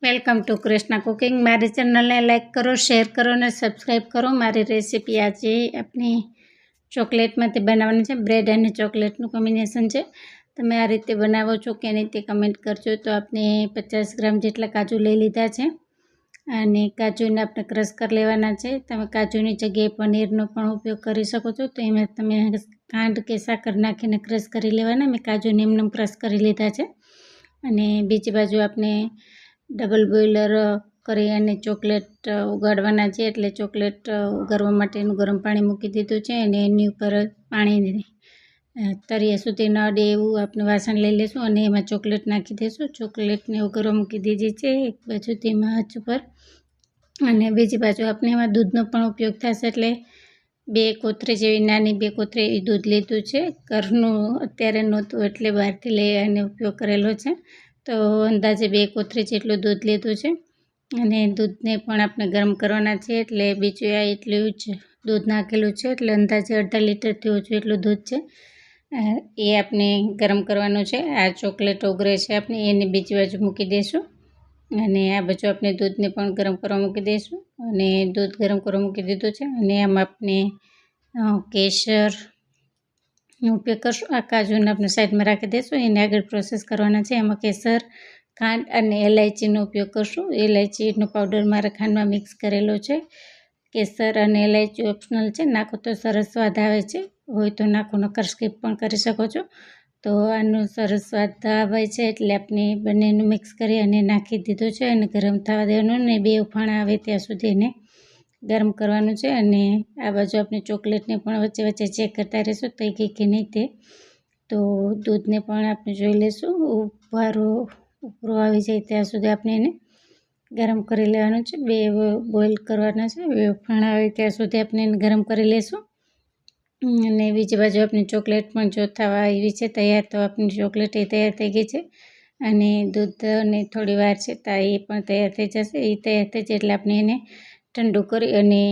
Welcome to Krishna cooking. મારી ચેનલને like કરો, શેર કરો અને સબસ્ક્રાઈબ કરો। મારી રેસીપી આજે આપણી ચોકલેટમાંથી બનાવવાની છે। બ્રેડ અને ચોકલેટનું કોમ્બિનેશન છે। તમે આ રીતે બનાવો છો કે નહીં તે કમેન્ટ કરજો। તો આપણે 50 ગ્રામ જેટલા કાજુ લઈ લીધા છે અને કાજુને આપણે ક્રશ કરી લેવાના છે। તમે કાજુની જગ્યાએ પનીરનો પણ ઉપયોગ કરી શકો છો। તો એમાં તમે ખાંડ કે સાકર નાખીને ક્રશ કરી લેવાના। મેં કાજુને એમને ક્રશ કરી લીધા છે। અને બીજી બાજુ આપણે ડબલ બોઇલર કરી અને ચોકલેટ ઉગાડવાના છે, એટલે ચોકલેટ ઉગાડવા માટેનું ગરમ પાણી મૂકી દીધું છે અને એની ઉપર પાણી તળિયા સુધી ન અડે એવું આપણે વાસણ લઈ લઈશું અને એમાં ચોકલેટ નાખી દઈશું। ચોકલેટને ઉગાડવા મૂકી દીધી છે એક બાજુ ધીમા આંચ ઉપર, અને બીજી બાજુ આપણે એમાં દૂધનો પણ ઉપયોગ થશે, એટલે 2 કોથળી જેવી નાની 2 કોથળી એવી દૂધ લીધું છે। ઘરનું અત્યારે નહોતું એટલે બહારથી લઈ અને ઉપયોગ કરેલો છે। તો અંદાજે 2 કોથળી જેટલું દૂધ લીધું છે અને દૂધને પણ આપણે ગરમ કરવાના છે, એટલે બીજું એટલું જ દૂધ નાખેલું છે, એટલે અંદાજે 1.5 લીટરથી ઓછું એટલું દૂધ છે એ આપણે ગરમ કરવાનું છે। આ ચોકલેટ ઓગળે છે આપણે એને બીજી બાજુ મૂકી દઈશું અને આ બાજુ આપણે દૂધને પણ ગરમ કરવા મૂકી દઈશું અને દૂધ ગરમ કરવા મૂકી દીધું છે અને આમાં આપણે કેસરનો ઉપયોગ કરશું। આ કાજુને આપણે સાઈડમાં રાખી દઈશું, એને આગળ પ્રોસેસ કરવાના છે। એમાં કેસર, ખાંડ અને એલાયચીનો ઉપયોગ કરશું। એલાયચીનો પાવડર મારા ખાંડમાં મિક્સ કરેલો છે। કેસર અને એલાયચી ઓપ્શનલ છે, નાખો તો સરસ સ્વાદ આવે છે, હોય તો નાખો, નકર સ્કીપ પણ કરી શકો છો। તો આનો સરસ સ્વાદ આવે છે એટલે આપણે બંનેનું મિક્સ કરી અને નાખી દીધું છે અને ગરમ થવા દેવાનું અને 2 ઉફાણા આવે ત્યાં સુધી એને ગરમ કરવાનું છે। અને આ બાજુ આપણે ચોકલેટને પણ વચ્ચે વચ્ચે ચેક કરતા રહીશું થઈ ગઈ કે નહીં તે। તો દૂધને પણ આપણે જોઈ લઈશું, ઉપરો આવી જાય ત્યાં સુધી આપણે એને ગરમ કરી લેવાનું છે। 2 બોઇલ કરવાના છે, 2 ઉફાણા આવે ત્યાં સુધી આપણે એને ગરમ કરી લઈશું। અને બીજી બાજુ આપણી ચોકલેટ પણ જો થવા આવી છે તૈયાર, તો આપણી ચોકલેટ એ તૈયાર થઈ ગઈ છે અને દૂધને થોડી વાર છે તો એ પણ તૈયાર થઈ જશે। એ તૈયાર થઈ જાય એટલે આપણે એને ઠંડુ કરી અને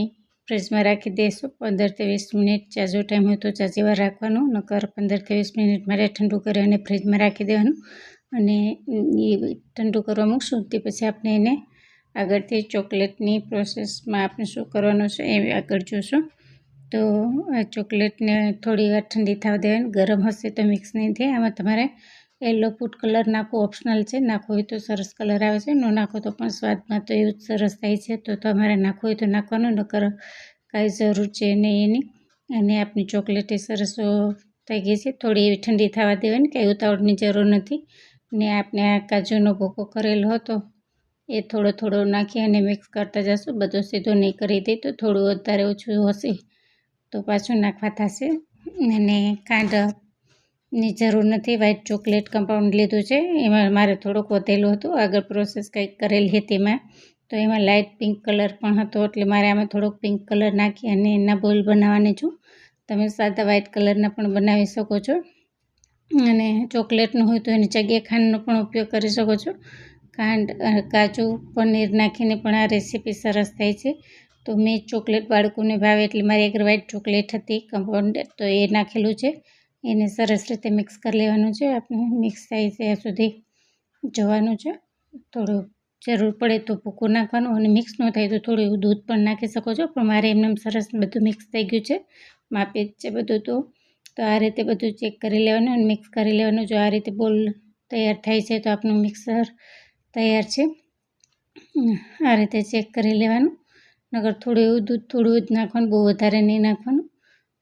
ફ્રીજમાં રાખી દઈશું 15 થી 20 મિનિટ। જાજો ટાઈમ હોય તો જાજી વાર રાખવાનું, નકર 15 થી 20 મિનિટ માટે ઠંડુ કરી અને ફ્રીજમાં રાખી દેવાનું અને એ ઠંડુ કરવા મૂકશું તે પછી આપણે એને આગળથી ચોકલેટની પ્રોસેસમાં આપણે શું કરવાનું છે એ આગળ જોશું। તો આ ચોકલેટને થોડી વાર ઠંડી થવા દેવાની, ગરમ હશે તો મિક્સ નહીં થાય। આમાં તમારે યલો ફૂડ કલર નાખવો ઓપ્શનલ છે, નાખવો હોય તો સરસ કલર આવે છે, ન નાખો તો પણ સ્વાદમાં તો એવું જ સરસ થાય છે। તો તમારે નાખવો હોય તો નાખવાનું, નકર કાંઈ જરૂર છે નહીં એની। અને આપણી ચોકલેટ એ સરસ થઈ ગઈ છે, થોડી એવી ઠંડી થવા દેવાની, કાંઈ ઉતાવળની જરૂર નથી। ને આપણે આ કાજુનો ભૂકો કરેલો હતો એ થોડો થોડો નાખી અને મિક્સ કરતા જશું, બધો સીધો નહીં કરી દે તો થોડું વધારે ઓછું હશે તો પાછું નાખવા થશે। અને ખાંડની જરૂર નથી, વ્હાઈટ ચોકલેટ કમ્પાઉન્ડ લીધું છે, એમાં મારે થોડુંક વધેલું હતું, આગળ પ્રોસેસ કંઈક કરેલી હતી એમાં, તો એમાં લાઇટ પિંક કલર પણ હતો, એટલે મારે આમાં થોડોક પિંક કલર નાખી અને એના બોલ બનાવવાની છું। તમે સાદા વ્હાઈટ કલરના પણ બનાવી શકો છો અને ચોકલેટનું હોય તો એની જગ્યાએ ખાંડનો પણ ઉપયોગ કરી શકો છો। ખાંડ, કાજુ, પનીર નાખીને પણ આ રેસીપી સરસ થાય છે। તો મેં ચોકલેટ બાળકોને ભાવે એટલે મારી આગળ વ્હાઈટ ચોકલેટ હતી કમ્પાઉન્ડ, તો એ નાખેલું છે। એને સરસ રીતે મિક્સ કરી લેવાનું છે, આપણે મિક્સ થાય ત્યાં સુધી જોવાનું છે। થોડું જરૂર પડે તો ભૂકો નાખવાનું અને મિક્સ ન થાય તો થોડું દૂધ પણ નાખી શકો છો, પણ મારે એમને સરસ બધું મિક્સ થઈ ગયું છે, માપે જ છે બધું। તો આ રીતે બધું ચેક કરી લેવાનું અને મિક્સ કરી લેવાનું। જો આ રીતે બોલ તૈયાર થાય છે તો આપણું મિક્સર તૈયાર છે। આ રીતે ચેક કરી લેવાનું, નકર થોડું એવું દૂધ થોડું જ નાખવાનું, બહુ વધારે નહીં નાખવાનું।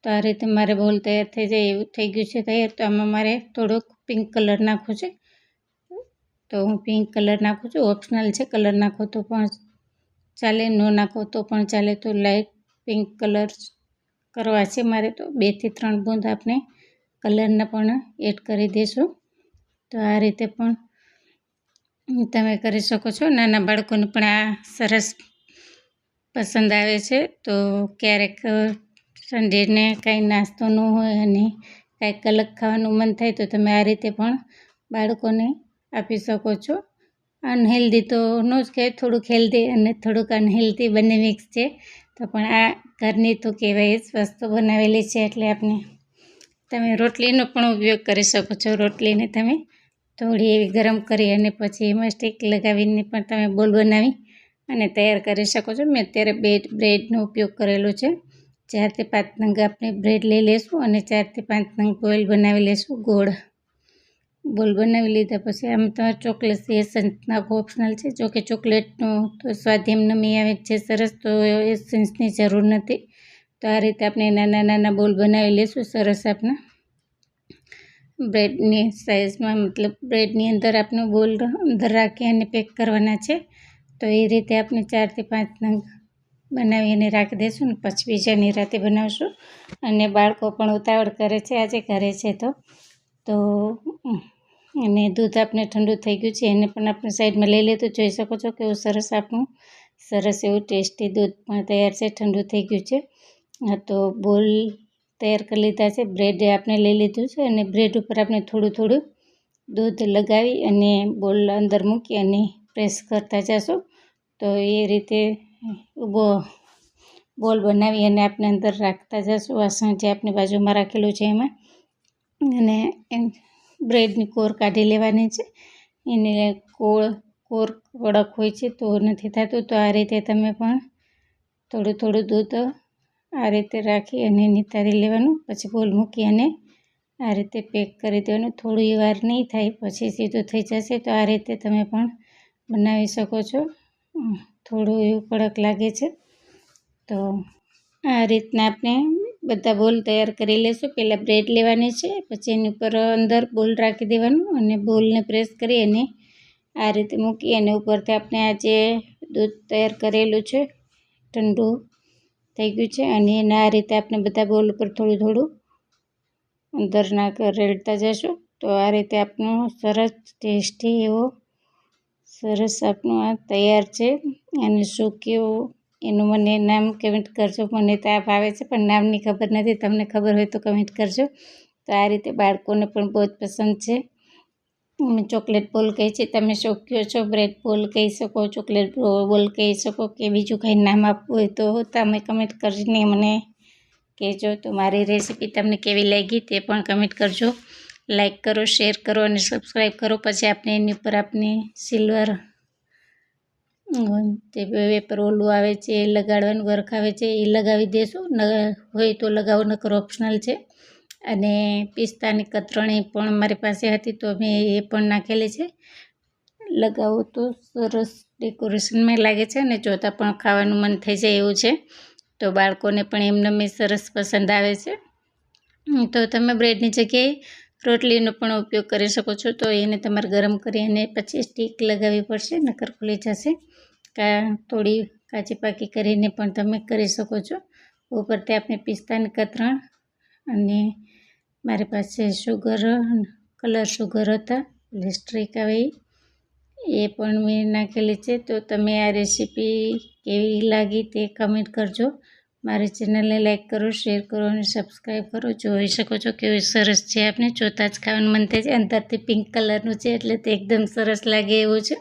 તો આ રીતે મારે બોલ તૈયાર થઈ જાય એવું થઈ ગયું છે તૈયાર। તો આમાં મારે થોડોક પિંક કલર નાખવો છે, તો હું પિંક કલર નાખું છું, ઓપ્શનલ છે, કલર નાખો તો પણ ચાલે, ન નાખો તો પણ ચાલે। તો લાઇટ પિંક કલર કરવા છે મારે, તો 2 થી 3 બૂંદ આપણે કલરના પણ એડ કરી દઈશું। તો આ રીતે પણ તમે કરી શકો છો, નાના બાળકોને પણ આ સરસ પસંદ આવે છે। તો ક્યારેક સન્ડેને કાંઈ નાસ્તો ન હોય અને કાંઈક અલગ ખાવાનું મન થાય તો તમે આ રીતે પણ બાળકોને આપી શકો છો। અનહેલ્ધી તો ન જ કહેવાય, થોડુંક હેલ્ધી અને થોડુંક અનહેલ્ધી બંને મિક્સ છે, તો પણ આ ઘરની તો કહેવાય જ, વસ્તુ બનાવેલી છે એટલે તમે રોટલીનો પણ ઉપયોગ કરી શકો છો, રોટલીને તમે થોડી એવી ગરમ કરી અને પછી એમાં સ્ટીક લગાવીને પણ તમે બોલ બનાવી અને તૈયાર કરી શકો છો. મેં અત્યારે બ્રેડનો ઉપયોગ કરેલો છે. 4 થી 5 નંગ આપણે બ્રેડ લઈ લઈશું અને 4 થી 5 નંગ બોલ બનાવી લઈશું. ગોળ બોલ બનાવી લીધા પછી આમ તમારે ચોકલેટ એસન્સ નાખવું ઓપ્શનલ છે. જો કે ચોકલેટનો તો સ્વાદ એમ નમી આવે છે સરસ, તો એસન્સની જરૂર નથી. તો આ રીતે આપણે નાના નાના બોલ બનાવી લઈશું સરસ આપણા બ્રેડની સાઇઝમાં, મતલબ બ્રેડની અંદર આપણે બોલ અંદર રાખી અને પેક કરવાના છે. તો એ રીતે આપણે 4 થી 5 નંગ બનાવી અને રાખી દઈશું ને પછી બીજાની રાતે બનાવશું. અને બાળકો પણ ઉતાવળ કરે છે આજે ઘરે છે તો અને દૂધ આપણે ઠંડુ થઈ ગયું છે એને પણ આપણે સાઈડમાં લઈ લીધું. જોઈ શકો છો કેવું સરસ આપણું સરસ એવું ટેસ્ટી દૂધ પણ તૈયાર છે, ઠંડુ થઈ ગયું છે. તો બોલ તૈયાર કરી લીધા છે. બ્રેડ આપણે લઈ લીધું છે અને બ્રેડ ઉપર આપણે થોડું થોડું દૂધ લગાવી અને બોલ અંદર મૂકી અને પ્રેસ કરતા જશું. તો એ રીતે બોલ બનાવી અને આપણે અંદર રાખતા જશું. વાસણ જે આપણે બાજુમાં રાખેલું છે એમાં અને બ્રેડની કોર કાઢી લેવાની છે. એને કોર કડક હોય છે તો નથી થતું. તો આ રીતે તમે પણ થોડું થોડું દૂધ આ રીતે રાખી અને નિતારી લેવાનું. પછી બોલ મૂકી અને આ રીતે પેક કરી દેવાનું. થોડી વાર નહીં થાય પછી સીધું થઈ જશે. તો આ રીતે તમે પણ બનાવી શકો છો. થોડું એવું કડક લાગે છે તો આ રીતના આપણે બધા બોલ તૈયાર કરી લઈશું. પહેલાં બ્રેડ લેવાની છે, પછી એની ઉપર અંદર બોલ રાખી દેવાનું અને બોલને પ્રેસ કરી અને આ રીતે મૂકી અને ઉપરથી આપણે આ જે દૂધ તૈયાર કરેલું છે ઠંડુ થઈ ગયું છે અને એના આ રીતે આપણે બધા બોલ ઉપર થોડું થોડું અંદર રેડતા જશું. તો આ રીતે આપણું સરસ ટેસ્ટી એવો સરસ આપણું આ તૈયાર છે. અને શું કેવું એનું મને નામ કમેન્ટ કરજો. મને તો આ ભાવે છે પણ નામની ખબર નથી, તમને ખબર હોય તો કમેન્ટ કરજો. તો આ રીતે બાળકોને પણ બહુ જ પસંદ છે. અમે ચોકલેટ બોલ કહી છે, તમે શું કહો છો? બ્રેડ બોલ કહી શકો, ચોકલેટ બોલ કહી શકો કે બીજું કંઈ નામ આપવું હોય તો તમે કમેન્ટ કરીને મને કહેજો. તો મારી રેસીપી તમને કેવી લાગી તે પણ કમેન્ટ કરજો. લાઈક કરો, શેર કરો અને સબસ્ક્રાઈબ કરો. પછી આપણે એની ઉપર આપણે સિલ્વર જે વેપર ઓલું આવે છે એ લગાડવાનું વર્ક આવે છે એ લગાવી દઈશું. હોય તો લગાવો, નકર ઓપ્શનલ છે. અને પિસ્તાની કતરણી પણ મારી પાસે હતી તો મેં એ પણ નાખેલી છે. લગાવો તો સરસ ડેકોરેશનમાં લાગે છે અને જોતાં પણ ખાવાનું મન થઈ જાય એવું છે. તો બાળકોને પણ એમને મેં સરસ પસંદ આવે છે. તો તમે બ્રેડની જગ્યાએ રોટલીનો પણ ઉપયોગ કરી શકો છો. તો એને તમારે ગરમ કરી અને પછી સ્ટીક લગાવવી પડશે, નકર ખુલી જશે. થોડી કાચી પાકી કરીને પણ તમે કરી શકો છો. ઉપરથી આપણે પિસ્તાની કતરણ અને મારી પાસે કલર શુગર હતા, સ્ટ્રીક આવે એ પણ મેં નાખેલી છે. તો તમે આ રેસીપી કેવી લાગી તે કમેન્ટ કરજો. મારી ચેનલને લાઈક કરો, શેર કરો અને સબસ્ક્રાઈબ કરો. જોઈ શકો છો કેવી સરસ છે. આપણે જોતાં જ ખાવાનું મન થાય છે. અંદરથી પિંક કલરનું છે એટલે તે એકદમ સરસ લાગે એવું છે.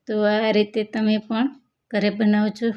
તો આ રીતે તમે પણ ઘરે બનાવજો.